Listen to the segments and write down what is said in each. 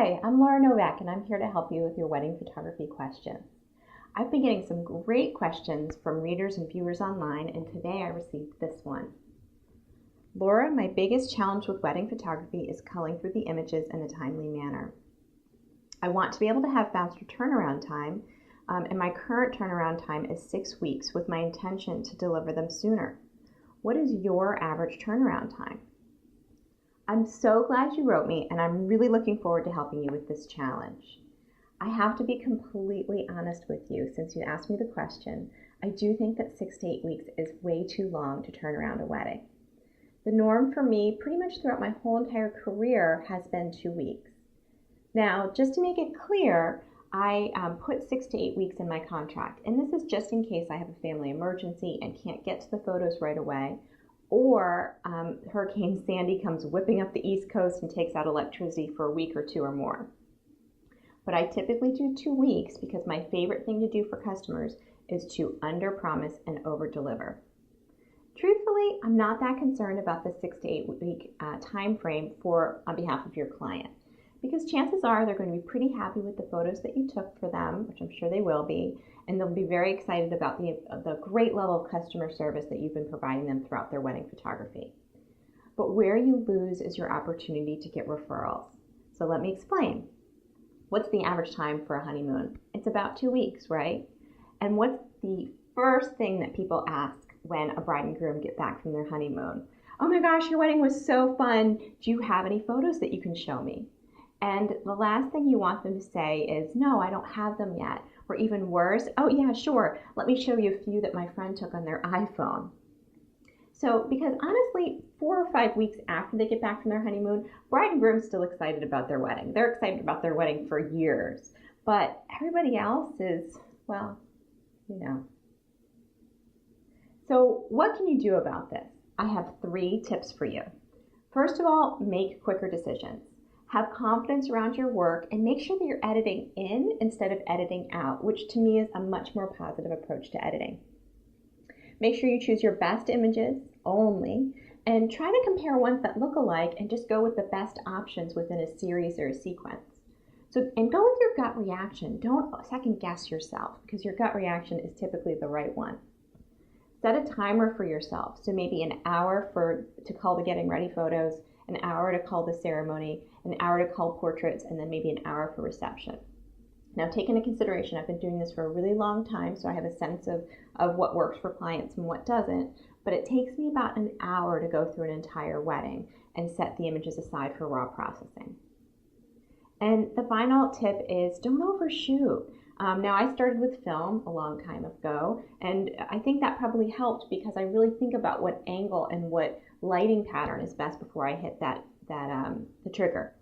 Hi, I'm Laura Novak, and I'm here to help you with your wedding photography questions. I've been getting some great questions from readers and viewers online, and today I received this one. Laura, my biggest challenge with wedding photography is culling through the images in a timely manner. I want to be able to have faster turnaround time, and my current turnaround time is 6 weeks with my intention to deliver them sooner. What is your average turnaround time? I'm so glad you wrote me, and I'm really looking forward to helping you with this challenge. I have to be completely honest with you since you asked me the question. I do think that 6 to 8 weeks is way too long to turn around a wedding. The norm for me pretty much throughout my whole entire career has been 2 weeks. Now, just to make it clear, I put 6 to 8 weeks in my contract, and this is just in case I have a family emergency and can't get to the photos right away, or Hurricane Sandy comes whipping up the East Coast and takes out electricity for a week or two or more. But I typically do 2 weeks because my favorite thing to do for customers is to under-promise and over-deliver. Truthfully, I'm not that concerned about the 6 to 8 week time frame on behalf of your client, because chances are they're going to be pretty happy with the photos that you took for them, which I'm sure they will be, and they'll be very excited about the great level of customer service that you've been providing them throughout their wedding photography. But where you lose is your opportunity to get referrals. So let me explain. What's the average time for a honeymoon? It's about 2 weeks, right? And what's the first thing that people ask when a bride and groom get back from their honeymoon? Oh my gosh, your wedding was so fun. Do you have any photos that you can show me? And the last thing you want them to say is, no, I don't have them yet. Or even worse, oh yeah, sure, let me show you a few that my friend took on their iPhone. So, because honestly, 4 or 5 weeks after they get back from their honeymoon, bride and groom are still excited about their wedding. They're excited about their wedding for years. But everybody else is, well, you know. So what can you do about this? I have 3 tips for you. First of all, make quicker decisions. Have confidence around your work and make sure that you're editing in instead of editing out, which to me is a much more positive approach to editing. Make sure you choose your best images only and try to compare ones that look alike and just go with the best options within a series or a sequence. And go with your gut reaction. Don't second guess yourself because your gut reaction is typically the right one. Set a timer for yourself. So maybe an hour to call the getting ready photos, an hour to call the ceremony, an hour to call portraits, and then maybe an hour for reception. Now, take into consideration, I've been doing this for a really long time, so I have a sense of what works for clients and what doesn't, but it takes me about an hour to go through an entire wedding and set the images aside for raw processing. And the final tip is don't overshoot. Now, I started with film a long time ago, and I think that probably helped because I really think about what angle and what lighting pattern is best before I hit the trigger.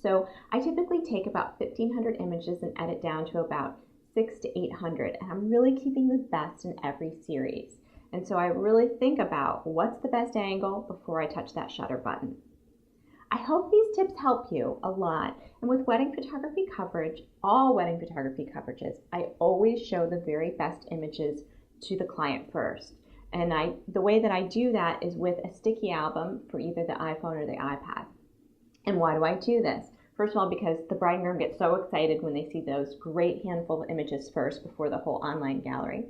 So I typically take about 1,500 images and edit down to about 600 to 800, and I'm really keeping the best in every series. And so I really think about what's the best angle before I touch that shutter button. I hope these tips help you a lot. And with wedding photography coverage, all wedding photography coverages, I always show the very best images to the client first. And the way that I do that is with a sticky album for either the iPhone or the iPad. And why do I do this? First of all, because the bride and groom get so excited when they see those great handful of images first before the whole online gallery.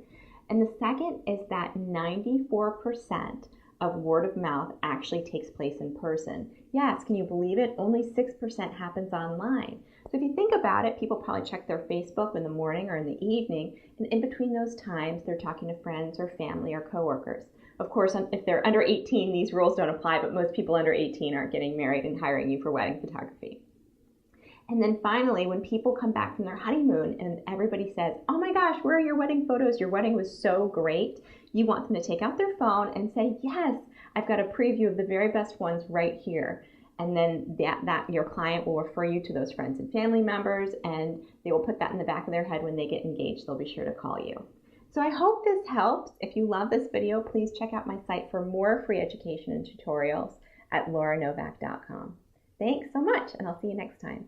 And the second is that 94% of word of mouth actually takes place in person. Yes, can you believe it? Only 6% happens online. So if you think about it, people probably check their Facebook in the morning or in the evening, and in between those times, they're talking to friends or family or coworkers. Of course, if they're under 18, these rules don't apply, but most people under 18 aren't getting married and hiring you for wedding photography. And then finally, when people come back from their honeymoon and everybody says, oh my gosh, where are your wedding photos? Your wedding was so great. You want them to take out their phone and say, yes, I've got a preview of the very best ones right here. And then that your client will refer you to those friends and family members, and they will put that in the back of their head when they get engaged. They'll be sure to call you. So I hope this helps. If you love this video, please check out my site for more free education and tutorials at lauranovak.com. Thanks so much, and I'll see you next time.